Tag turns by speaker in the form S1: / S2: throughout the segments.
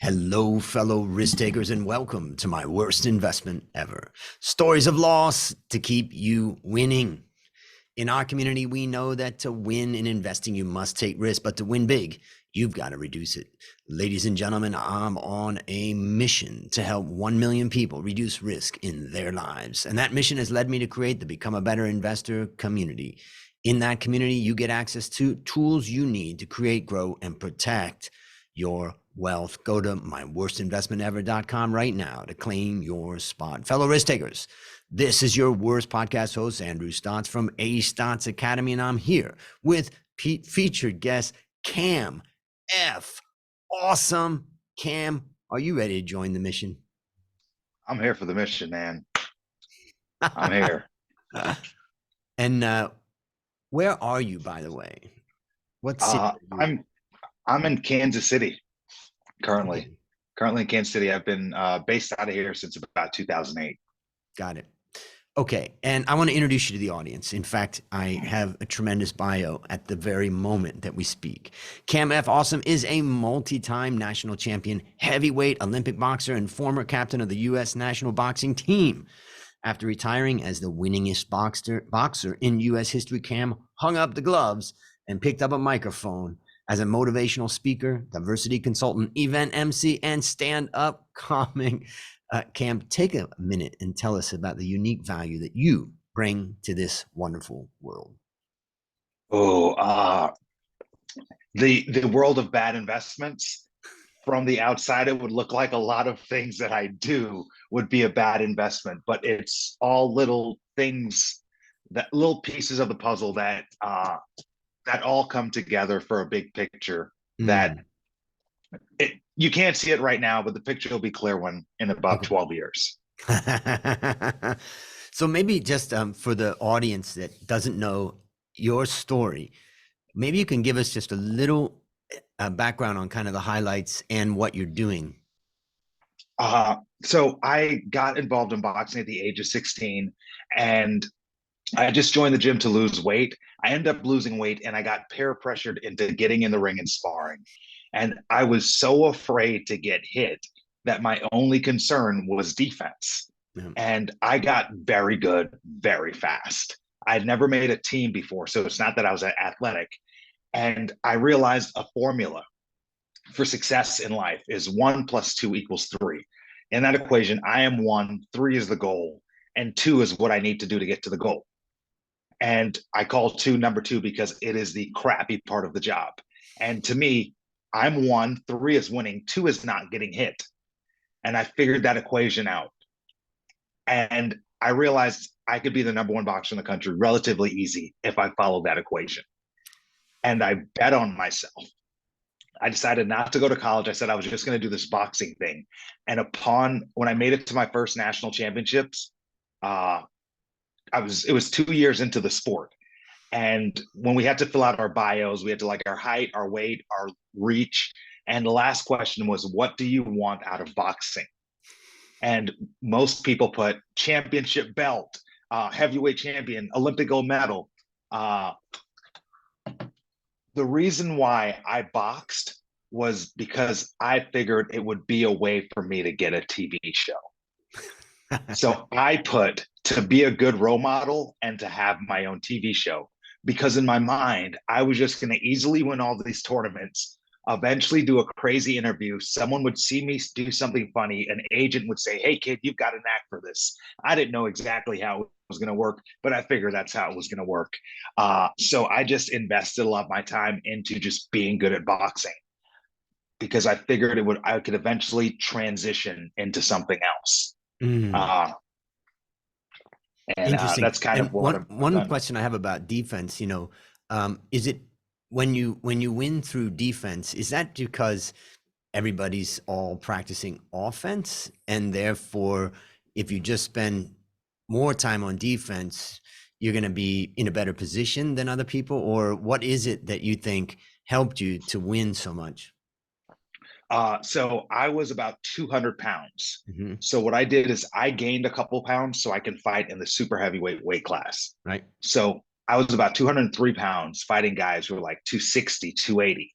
S1: Hello, fellow risk takers, and welcome to my worst investment ever. Stories of loss to keep you winning. In our community, we know that to win in investing, you must take risk, but to win big, you've got to reduce it. Ladies and gentlemen, I'm on a mission to help 1 million people reduce risk in their lives. And that mission has led me to create the Become a Better Investor community. In that community, you get access to tools you need to create, grow, and protect your wealth. Go to myworstinvestmentever.com right now to claim your spot. Fellow risk takers, this is your worst podcast host, Andrew Stotz from A Stotz Academy, and I'm here with featured guest Cam F. Awesome. Cam, are you ready to join the mission?
S2: I'm here for the mission, man. I'm here.
S1: And where are you, by the way? What city?
S2: I'm in Kansas City currently. Okay. Currently in Kansas City. I've been based out of here since about 2008.
S1: Got it. Okay, and I want to introduce you to the audience. In fact, I have a tremendous bio at the very moment that we speak. Cam F. Awesome is a multi-time national champion, heavyweight Olympic boxer, and former captain of the U.S. national boxing team. After retiring as the winningest boxer in U.S. history, Cam hung up the gloves and picked up a microphone as a motivational speaker, diversity consultant, event MC, and stand-up comic. Cam, take a minute and tell us about the unique value that you bring to this wonderful world.
S2: The world of bad investments. From the outside, it would look like a lot of things that I do would be a bad investment, but it's all little things, that little pieces of the puzzle that all come together for a big picture that you can't see it right now, but the picture will be clear in about 12 years.
S1: So maybe just for the audience that doesn't know your story, maybe you can give us just a little background on kind of the highlights and what you're doing.
S2: So I got involved in boxing at the age of 16, and I just joined the gym to lose weight. I ended up losing weight, and I got peer pressured into getting in the ring and sparring. And I was so afraid to get hit that my only concern was defense. And I got very good very fast. I'd never made a team before, so it's not that I was athletic. And I realized a formula for success in life is 1 + 2 = 3. In that equation, I am 1, 3 is the goal, and 2 is what I need to do to get to the goal. And I call 2 number 2 because it is the crappy part of the job. And to me, I'm 1, 3 is winning, 2 is not getting hit. And I figured that equation out. And I realized I could be the #1 boxer in the country relatively easy if I followed that equation. And I bet on myself. I decided not to go to college. I said I was just going to do this boxing thing. And when I made it to my first national championships, it was 2 years into the sport. And when we had to fill out our bios, we had to our height, our weight, our reach. And the last question was, what do you want out of boxing? And most people put championship belt, heavyweight champion, Olympic gold medal. The reason why I boxed was because I figured it would be a way for me to get a TV show. So I put to be a good role model and to have my own TV show, because in my mind, I was just going to easily win all these tournaments, eventually do a crazy interview. Someone would see me do something funny. An agent would say, "Hey, kid, you've got an act for this." I didn't know exactly how it was going to work, but I figured that's how it was going to work. So I just invested a lot of my time into just being good at boxing, because I figured I could eventually transition into something else.
S1: Interesting.
S2: That's kind of
S1: one question I have about defense. Is it when you win through defense, is that because everybody's all practicing offense, and therefore if you just spend more time on defense, you're going to be in a better position than other people? Or what is it that you think helped you to win so much?
S2: So I was about 200 pounds. So what I did is I gained a couple pounds so I can fight in the super heavyweight weight class.
S1: Right.
S2: So I was about 203 pounds fighting guys who were like 260, 280.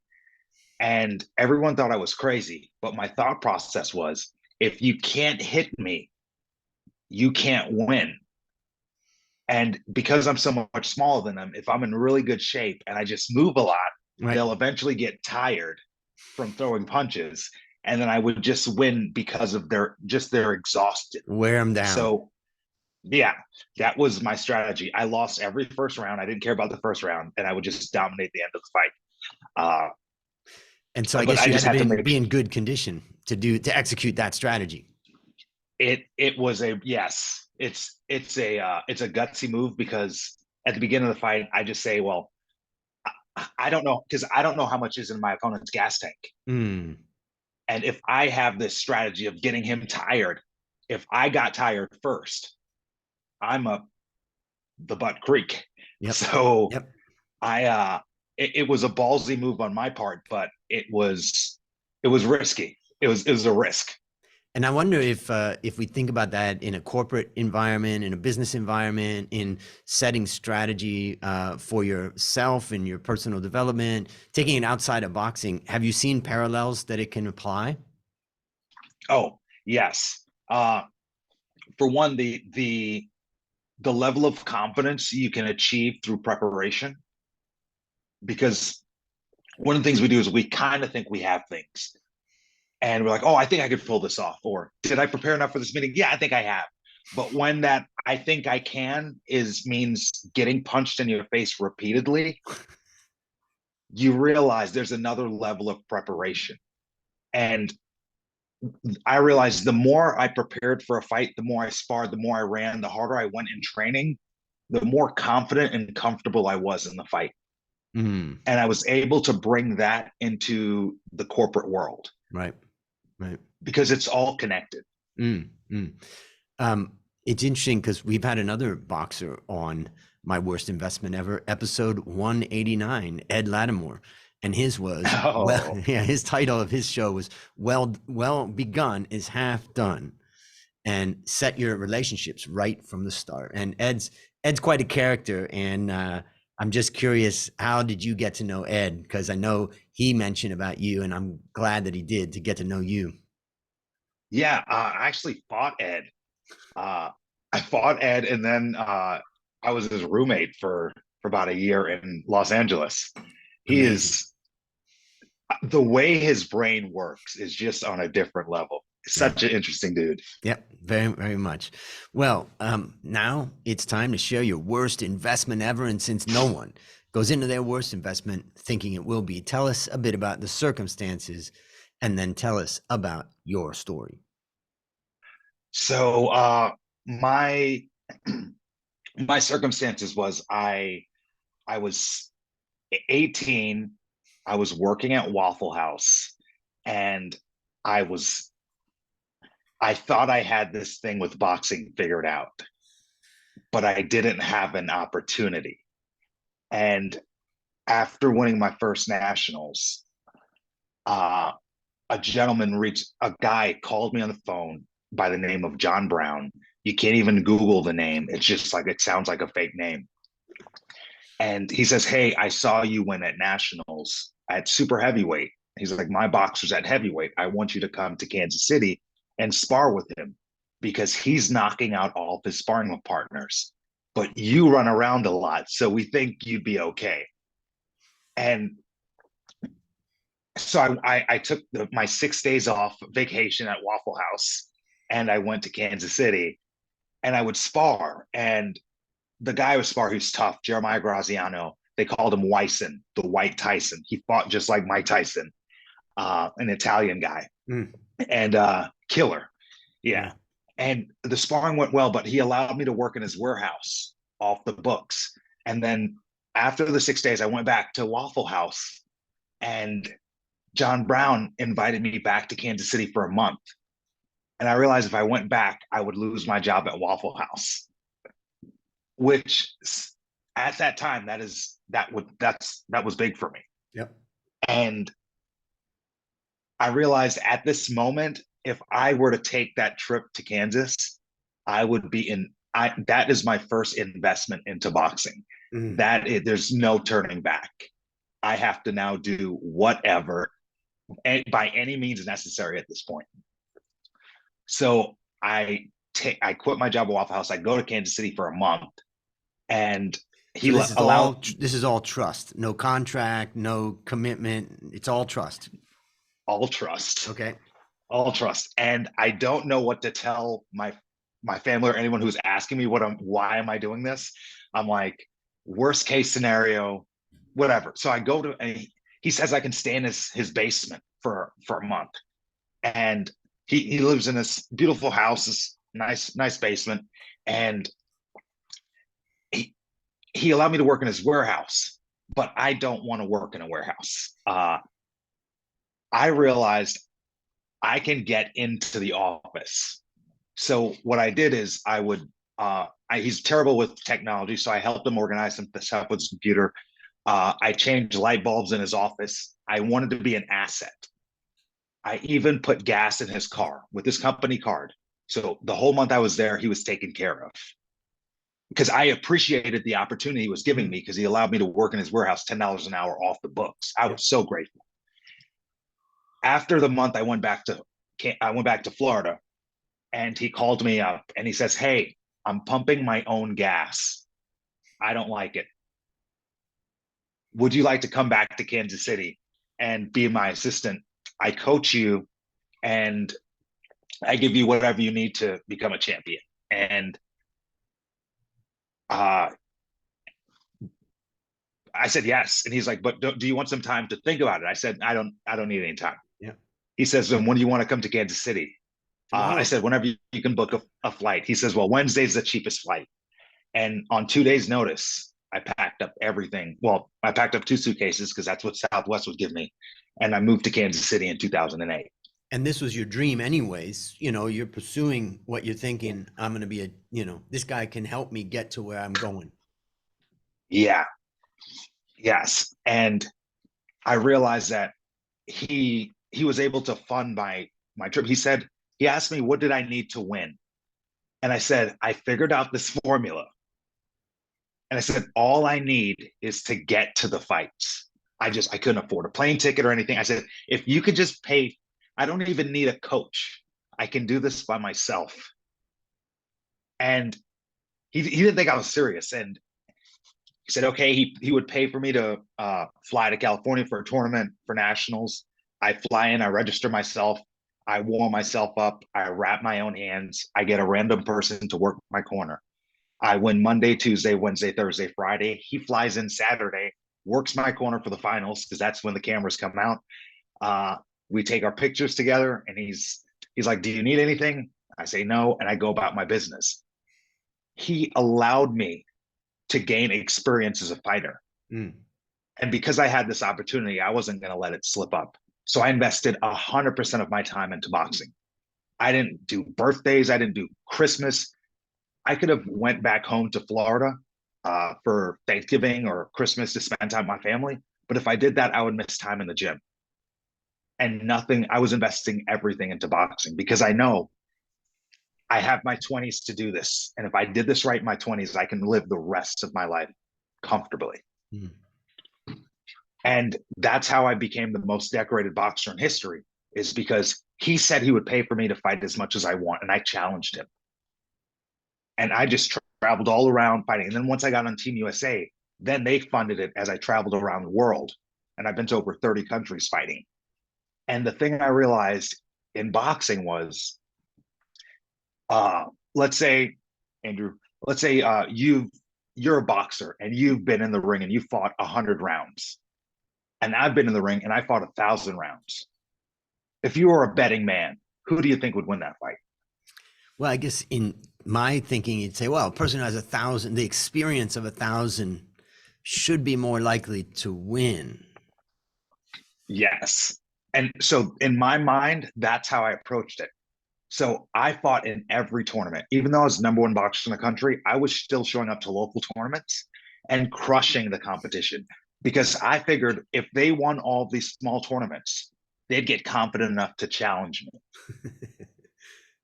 S2: And everyone thought I was crazy. But my thought process was, if you can't hit me, you can't win. And because I'm so much smaller than them, if I'm in really good shape and I just move a lot,
S1: Right.
S2: they'll eventually get tired from throwing punches. And then I would just win because of they're exhausted.
S1: Wear them down.
S2: So yeah, that was my strategy. I lost every first round. I didn't care about the first round, and I would just dominate the end of the fight.
S1: And so I
S2: But
S1: guess
S2: I
S1: you had
S2: just
S1: to
S2: had to
S1: be
S2: make
S1: in good condition to execute that strategy.
S2: it was a yes. It's a gutsy move because at the beginning of the fight, I just say, well, I don't know because I don't know how much is in my opponent's gas tank.
S1: Mm.
S2: And if I have this strategy of getting him tired, if I got tired first, I'm up the butt creek.
S1: Yep.
S2: So
S1: Yep.
S2: it was a ballsy move on my part, but it was risky. It was a risk.
S1: And I wonder if we think about that in a corporate environment, in a business environment, in setting strategy for yourself and your personal development, taking it outside of boxing, have you seen parallels that it can apply?
S2: Oh yes. For one, the level of confidence you can achieve through preparation, because one of the things we do is we kind of think we have things, and we're like, oh, I think I could pull this off, or did I prepare enough for this meeting? Yeah, I think I have. But when that I think I can is means getting punched in your face repeatedly, you realize there's another level of preparation. And I realized the more I prepared for a fight, the more I sparred, the more I ran, the harder I went in training, the more confident and comfortable I was in the fight.
S1: Mm.
S2: And I was able to bring that into the corporate world
S1: Right. Right.
S2: because it's all connected.
S1: Mm. Mm. It's interesting because we've had another boxer on My Worst Investment Ever, episode 189, Ed Latimore. And his was, well,
S2: Oh,
S1: yeah, his title of his show was Well Begun is Half Done, and set your relationships right from the start. And Ed's quite a character. And I'm just curious, how did you get to know Ed? Because I know he mentioned about you, and I'm glad that he did to get to know you.
S2: yeah. I actually fought Ed. Uh, I fought Ed, and then I was his roommate for about a year in Los Angeles. He
S1: Amazing.
S2: is the way his brain works is just on a different level.
S1: Yeah.
S2: Such an interesting dude.
S1: Yep, very, very much. Well, now it's time to share your worst investment ever. And since no one goes into their worst investment thinking it will be, tell us a bit about the circumstances and then tell us about your story.
S2: So my my circumstances was I was 18. I was working at Waffle House, and I was I thought I had this thing with boxing figured out, but I didn't have an opportunity. And after winning my first nationals, uh, a guy called me on the phone by the name of John Brown. You can't even Google the name. It's just like, it sounds like a fake name. And he says, hey, I saw you win at nationals at super heavyweight. He's like, my boxer's at heavyweight. I want you to come to Kansas City and spar with him because he's knocking out all of his sparring partners. But you run around a lot, so we think you'd be okay. And so I took my 6 days off vacation at Waffle House, and I went to Kansas City, and I would spar. And the guy was spar who's tough, Jeremiah Graziano. They called him Wyson, the White Tyson. He fought just like Mike Tyson, an Italian guy,
S1: Mm,
S2: and killer.
S1: yeah.
S2: Yeah. And the sparring went well, but he allowed me to work in his warehouse off the books. And then after the 6 days, I went back to Waffle House, and John Brown invited me back to Kansas City for a month. And I realized if I went back, I would lose my job at Waffle House, which at that time, that was big for me.
S1: Yep.
S2: And I realized at this moment, if I were to take that trip to Kansas, I would be that is my first investment into boxing.
S1: Mm,
S2: There's no turning back. I have to now do whatever by any means necessary at this point. So I quit my job at Waffle House. I go to Kansas City for a month, and
S1: So this is all trust, no contract, no commitment. It's all trust.
S2: All trust.
S1: Okay.
S2: All trust. And I don't know what to tell my family or anyone who's asking me why am I doing this? I'm like, worst case scenario, whatever. So I go to, and he says I can stay in his basement for a month. And he lives in this beautiful house, this nice basement. And he allowed me to work in his warehouse, but I don't want to work in a warehouse. I realized I can get into the office. So what I did is he's terrible with technology. So I helped him organize some stuff with his computer. I changed light bulbs in his office. I wanted to be an asset. I even put gas in his car with his company card. So the whole month I was there, he was taken care of. Because I appreciated the opportunity he was giving me, because he allowed me to work in his warehouse $10 an hour off the books. I was so grateful. After the month, I went back to Florida, and he called me up and he says, "Hey, I'm pumping my own gas. I don't like it. Would you like to come back to Kansas City and be my assistant? I coach you and I give you whatever you need to become a champion." And I said yes. And he's like, "But do you want some time to think about it?" I said, I don't need any time.
S1: Yeah.
S2: He says, "Then when do you want to come to Kansas City?" I said, "Whenever you can book a flight." He says, "Well, Wednesday's the cheapest flight." And on 2 days' notice, I packed up everything. Well, I packed up 2 suitcases because that's what Southwest would give me. And I moved to Kansas City in 2008.
S1: And this was your dream anyways. You're pursuing what you're thinking. I'm going to be this guy can help me get to where I'm going.
S2: Yeah. Yes. And I realized that he was able to fund my trip. He asked me, what did I need to win? And I said, I figured out this formula. And I said, all I need is to get to the fights. I couldn't afford a plane ticket or anything. I said, if you could just pay, I don't even need a coach. I can do this by myself. And he didn't think I was serious. And he said, okay, he would pay for me to fly to California for a tournament for nationals. I fly in, I register myself. I warm myself up. I wrap my own hands. I get a random person to work my corner. I win Monday, Tuesday, Wednesday, Thursday, Friday. He flies in Saturday, works my corner for the finals, because that's when the cameras come out. We take our pictures together, and he's like, "Do you need anything?" I say no, and I go about my business. He allowed me to gain experience as a fighter. And because I had this opportunity, I wasn't going to let it slip up. So I invested 100% of my time into boxing. I didn't do birthdays. I didn't do Christmas. I could have went back home to Florida for Thanksgiving or Christmas to spend time with my family. But if I did that, I would miss time in the gym. And I was investing everything into boxing, because I know I have my 20s to do this. And if I did this right in my 20s, I can live the rest of my life comfortably. And that's how I became the most decorated boxer in history, is because he said he would pay for me to fight as much as I want. And I challenged him. And I just traveled all around fighting. And then once I got on Team USA, then they funded it as I traveled around the world. And I've been to over 30 countries fighting. And the thing I realized in boxing was, let's say, Andrew, you're a boxer and you've been in the ring and you fought 100 rounds. And I've been in the ring and I fought 1,000 rounds. If you were a betting man, who do you think would win that fight?
S1: Well, I guess in my thinking, you'd say, well, a person who has 1,000, the experience of 1,000 should be more likely to win.
S2: Yes. And so in my mind, that's how I approached it. So I fought in every tournament. Even though I was #1 boxer in the country, I was still showing up to local tournaments and crushing the competition, because I figured if they won all these small tournaments, they'd get confident enough to challenge me.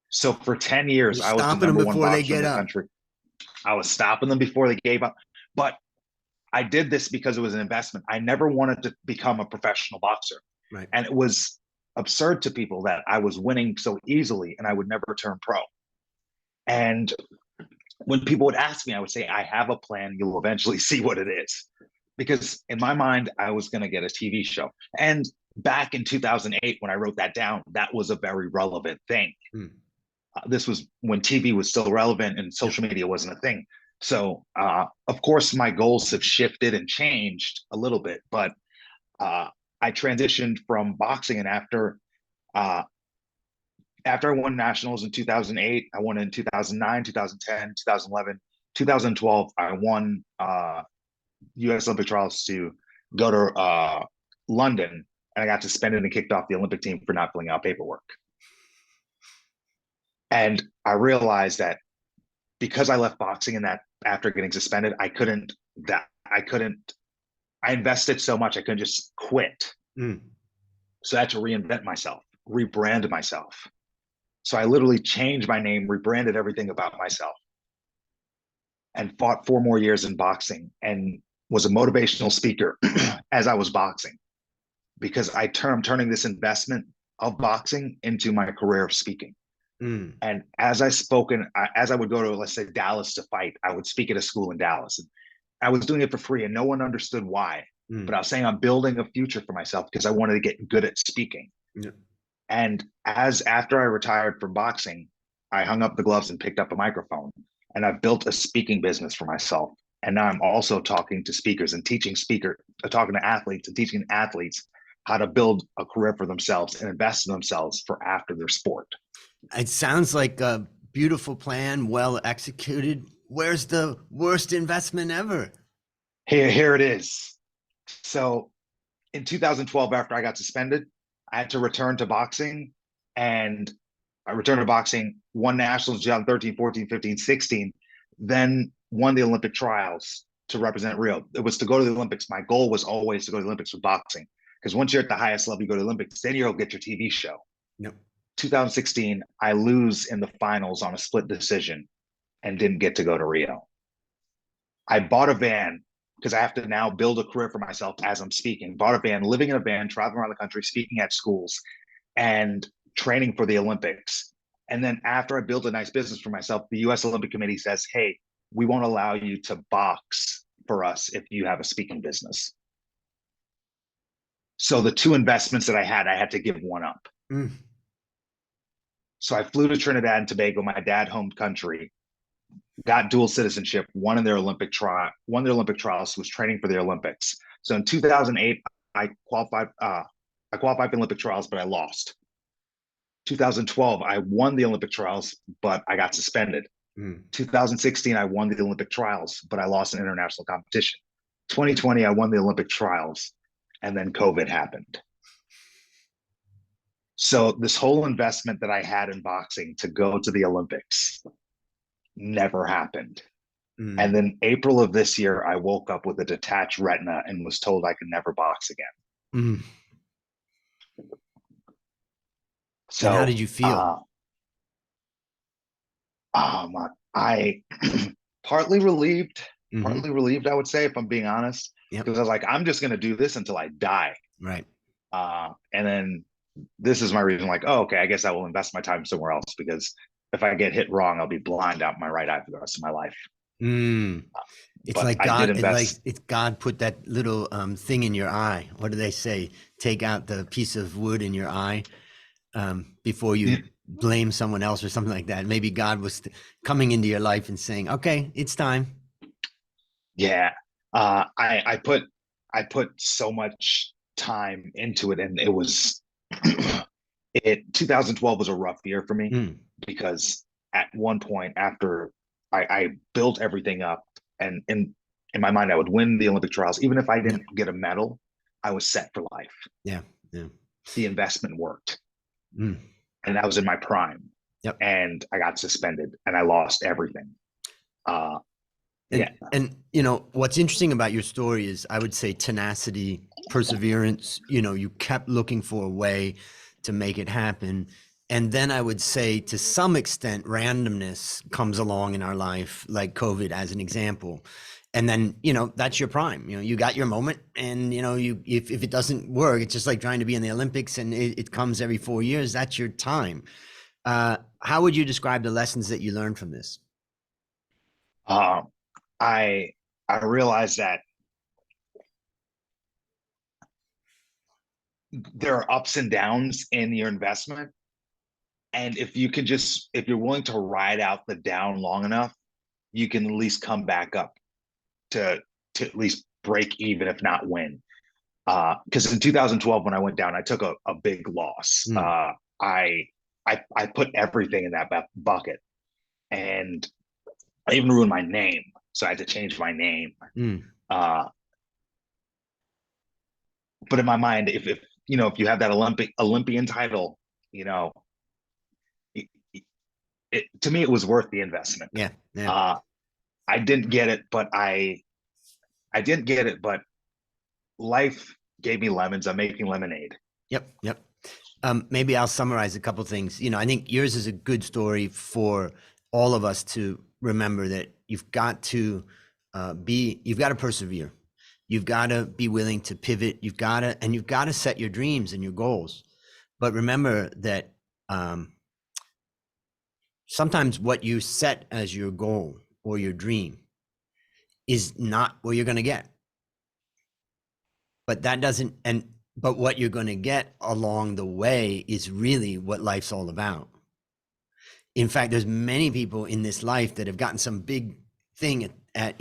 S2: So for 10 years, I was the #1 boxer in the country. I was stopping them before they gave up. But I did this because it was an investment. I never wanted to become a professional boxer.
S1: Right.
S2: And it was absurd to people that I was winning so easily and I would never turn pro. And when people would ask me, I would say, I have a plan. You'll eventually see what it is. Because in my mind, I was going to get a TV show. And back in 2008, when I wrote that down, that was a very relevant thing. This was when TV was still relevant and social media wasn't a thing. So, of course, my goals have shifted and changed a little bit, but I transitioned from boxing, and after I won nationals in 2008, I won in 2009, 2010, 2011, 2012. I won U.S. Olympic trials to go to London, and I got suspended and kicked off the Olympic team for not filling out paperwork. And I realized that because I left boxing and that after getting suspended, I invested so much, I couldn't just quit. So I had to reinvent myself, rebrand myself. So I literally changed my name, rebranded everything about myself, and fought 4 more years in boxing and was a motivational speaker as I was boxing, because I'm turning this investment of boxing into my career of speaking. And as I would go to, let's say, Dallas to fight, I would speak at a school in Dallas. And I was doing it for free and no one understood why. But I was saying I'm building a future for myself because I wanted to get good at speaking. And after I retired from boxing, I hung up the gloves and picked up a microphone. And I've built a speaking business for myself. And now I'm also talking to speakers and talking to athletes and teaching athletes how to build a career for themselves and invest in themselves for after their sport.
S1: It sounds like a beautiful plan, well executed. Where's the worst investment ever?
S2: Here it is. So in 2012, after I got suspended, I had to return to boxing, and I returned to boxing, won nationals 2013, 14, 15, 16, then won the Olympic trials to represent Rio. It was to go to the Olympics. My goal was always to go to the Olympics with boxing, because once you're at the highest level, you go to the Olympics, then you'll get your TV show. 2016, I lose in the finals on a split decision and didn't get to go to Rio. I bought a van because I have to now build a career for myself as I'm speaking. Bought a van, living in a van, traveling around the country, speaking at schools and training for the Olympics. And then after I build a nice business for myself, the U.S. Olympic Committee says, hey, we won't allow you to box for us if you have a speaking business. So the 2 investments that I had to give one up. So I flew to Trinidad and Tobago, my dad home country, got dual citizenship, won their Olympic trials, was training for the Olympics. So in 2008, I qualified for the Olympic trials, but I lost. 2012, I won the Olympic trials, but I got suspended. 2016, I won the Olympic trials, but I lost an international competition. 2020, I won the Olympic trials, and then COVID happened. So this whole investment that I had in boxing to go to the Olympics never happened. And then April of this year, I woke up with a detached retina and was told I could never box again. So
S1: and how did you feel?
S2: I partly relieved, I would say, if I'm being honest, because I was like, I'm just going to do this until I die.
S1: Right.
S2: And then this is my reason, like, oh, okay, I guess I will invest my time somewhere else, because if I get hit wrong, I'll be blind out my right eye for the rest of my life.
S1: It's like God, it's God put that little thing in your eye. What do they say? Take out the piece of wood in your eye before you blame someone else or something like that. Maybe God was coming into your life and saying, okay, it's time.
S2: Yeah. I put so much time into it, and it was 2012 was a rough year for me, because at one point after I built everything up, and in my mind, I would win the Olympic trials. Even if I didn't get a medal, I was set for life.
S1: Yeah.
S2: The investment worked. And I was in my prime. And I got suspended and I lost everything.
S1: And you know, what's interesting about your story is, I would say, tenacity, perseverance. You know, you kept looking for a way to make it happen. And then I would say, to some extent, randomness comes along in our life, like COVID as an example. And then, that's your prime. You got your moment, and if it doesn't work, it's just like trying to be in the Olympics, and it comes every 4 years. That's your time. How would you describe the lessons that you learned from this?
S2: Um, I I realized that there are ups and downs in your investment, and if you're willing to ride out the down long enough, you can at least come back up to at least break even, if not win. Because in 2012, when I went down, I took a big loss.
S1: Mm,
S2: I put everything in that bucket, and I even ruined my name, so I had to change my name.
S1: mm,
S2: Uh, but in my mind, if you have that Olympian title, you know, it, to me it was worth the investment.
S1: yeah, yeah.
S2: Uh, I didn't get it, but I didn't get it, but life gave me lemons. I'm making lemonade.
S1: Yep, yep. Maybe I'll summarize a couple things. I think yours is a good story for all of us to remember, that you've got to persevere. You've got to be willing to pivot. You've got to set your dreams and your goals. But remember that sometimes what you set as your goal or your dream is not what you're going to get. But that doesn't, but what you're going to get along the way is really what life's all about. In fact, there's many people in this life that have gotten some big thing at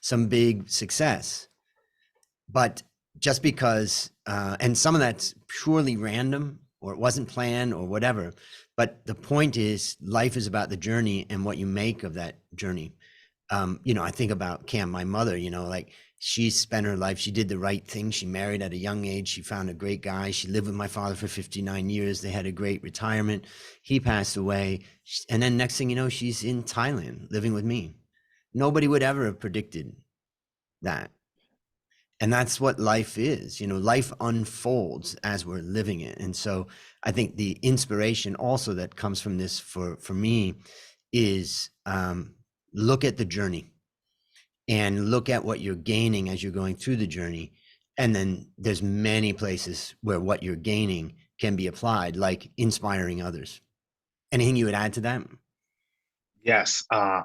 S1: some big success, but just because, and some of that's purely random, or it wasn't planned or whatever. But the point is, life is about the journey and what you make of that journey. I think about Cam, my mother, like, she spent her life, she did the right thing. She married at a young age. She found a great guy. She lived with my father for 59 years. They had a great retirement. He passed away. And then next thing you know, she's in Thailand living with me. Nobody would ever have predicted that. And that's what life is. Life unfolds as we're living it. And so I think the inspiration also that comes from this for me is, look at the journey and look at what you're gaining as you're going through the journey. And then there's many places where what you're gaining can be applied, like inspiring others. Anything you would add to that?
S2: Yes, I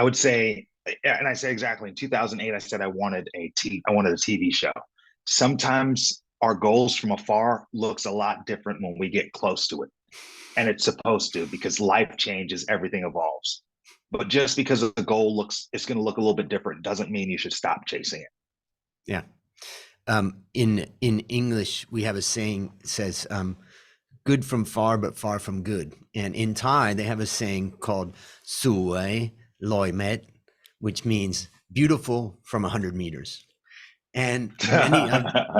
S2: would say, and I say exactly in 2008, I said I wanted I wanted a TV show. Sometimes our goals from afar looks a lot different when we get close to it, and it's supposed to, because life changes, everything evolves. But just because the goal it's going to look a little bit different, doesn't mean you should stop chasing it.
S1: Yeah. In English, we have a saying that says, good from far, but far from good. And in Thai, they have a saying called Sui Loi Met, which means beautiful from 100 meters. And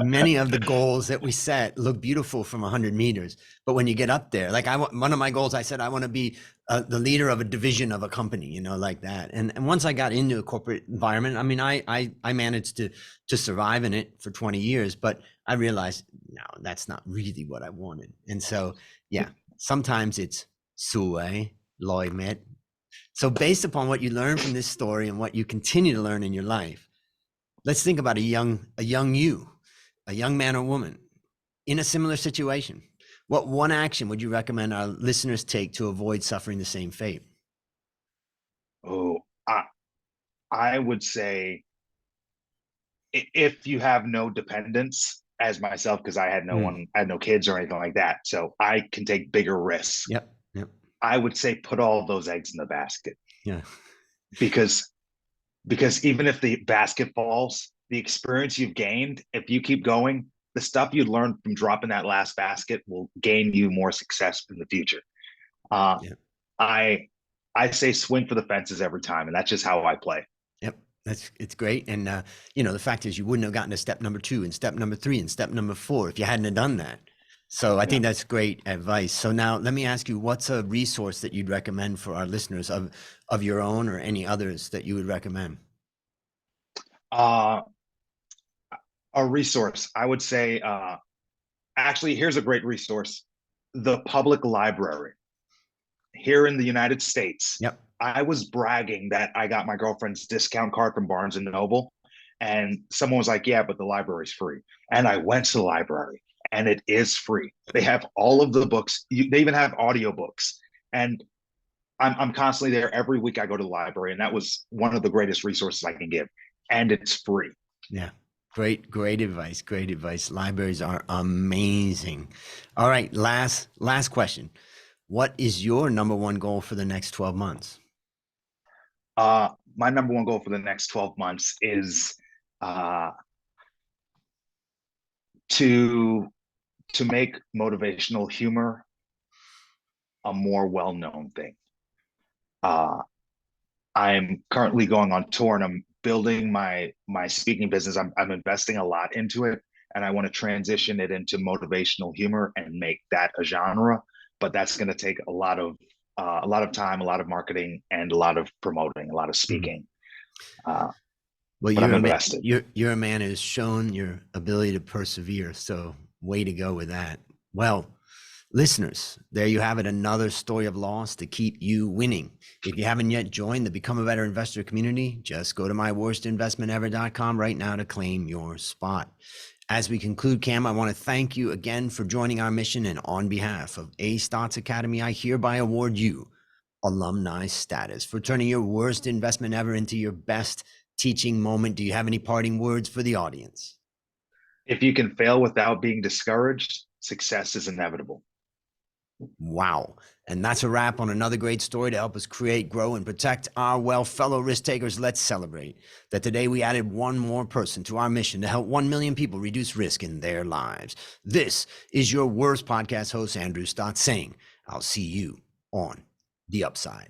S1: many of the goals that we set look beautiful from 100 meters, but when you get up there, like one of my goals, I said I want to be the leader of a division of a company, like that. And once I got into a corporate environment, I mean, I managed to survive in it for 20 years, but I realized, no, that's not really what I wanted. And so, yeah, sometimes it's Sue Loi Met. So based upon what you learn from this story and what you continue to learn in your life, let's think about a young man or woman in a similar situation. What one action would you recommend our listeners take to avoid suffering the same fate?
S2: Oh, I would say, if you have no dependents, as myself, because I had no kids or anything like that, so I can take bigger risks.
S1: Yep. Yep.
S2: I would say put all of those eggs in the basket,
S1: Yeah.
S2: because even if the basket falls, the experience you've gained, if you keep going, the stuff you learned from dropping that last basket will gain you more success in the future. Uh,
S1: Yeah.
S2: I say swing for the fences every time, and that's just how I play.
S1: Yep. It's great. And, the fact is, you wouldn't have gotten to step number 2 and step number 3 and step number 4 if you hadn't have done that. So I think that's great advice. So now let me ask you, what's a resource that you'd recommend for our listeners of your own or any others that you would recommend?
S2: Uh, a resource, I would say, actually, here's a great resource: the public library here in the United States.
S1: Yep.
S2: I was bragging that I got my girlfriend's discount card from Barnes and Noble, and someone was like, "Yeah, but the library's free." And I went to the library, and it is free. They have all of the books. They even have audiobooks, and I'm constantly there every week. I go to the library, and that was one of the greatest resources I can give, and it's free.
S1: Yeah. Great advice. Great advice. Libraries are amazing. All right. Last question. What is your number one goal for the next 12 months?
S2: My number one goal for the next 12 months is uh, to make motivational humor a more well-known thing. Uh, I'm currently going on tour and I'm building my speaking business. I'm investing a lot into it, and I want to transition it into motivational humor and make that a genre. But that's going to take a lot of time, a lot of marketing, and a lot of promoting, a lot of speaking. Uh,
S1: Well,
S2: but I'm
S1: you're
S2: invested.
S1: You're a man who's shown your ability to persevere. So way to go with that. Well, listeners, there you have it. Another story of loss to keep you winning. If you haven't yet joined the Become a Better Investor community, just go to myworstinvestmentever.com right now to claim your spot. As we conclude, Cam, I want to thank you again for joining our mission. And on behalf of A Stotz Academy, I hereby award you alumni status for turning your worst investment ever into your best teaching moment. Do you have any parting words for the audience?
S2: If you can fail without being discouraged, success is inevitable.
S1: Wow. And that's a wrap on another great story to help us create, grow, and protect our wealth. Fellow risk takers, let's celebrate that today we added one more person to our mission to help 1 million people reduce risk in their lives. This is your worst podcast host, Andrew Stotz, saying, I'll see you on the upside.